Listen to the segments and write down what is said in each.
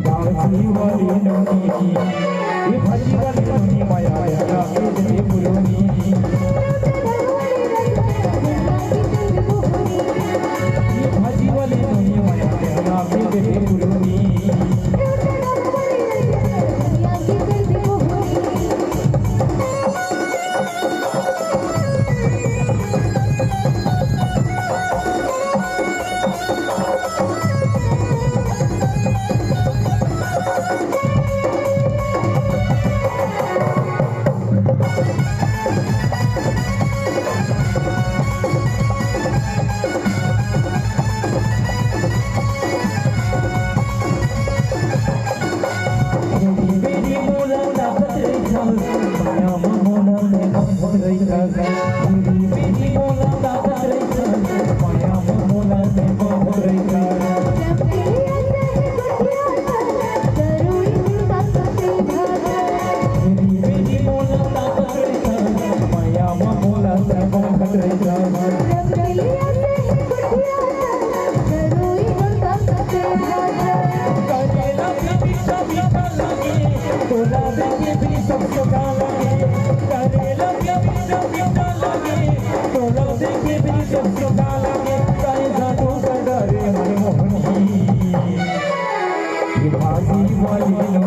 भाजी वाली नोनी ये भाजी वाली नोनी माया माया के पुरोनी ये भाजी वाली नोनी माया माया के पुरोनी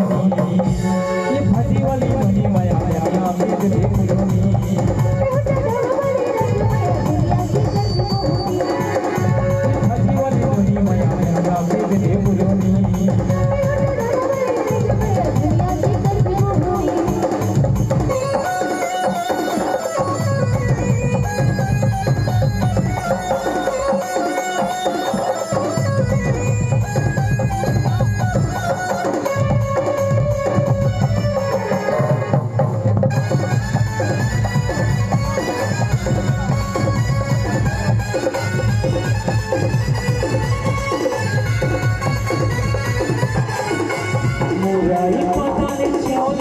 ये भाजी वाली नोनी माया माया के पुरोनी भाजी वाली नोनी माया माया के पुरोनी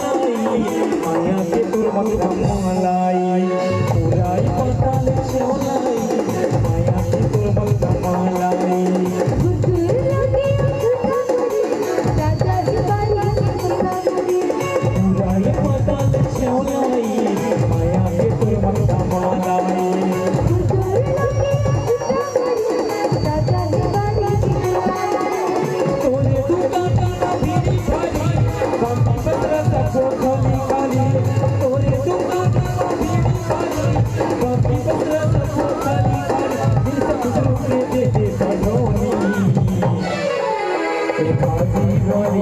माया के तुरमल कमलाई पुराई पताल छोलाई माया के तुरमल कमलाई पुराई पताल छोलाई माया के तुरमल कमलाई तोरे दुकान का भीड़ी भारी कम पत्र तक खोली काली तोरे दुकान का भीड़ी भारी कम पत्र तक खोली काली दिल से गुजरो दे दे पलोनी ये भाजी वाली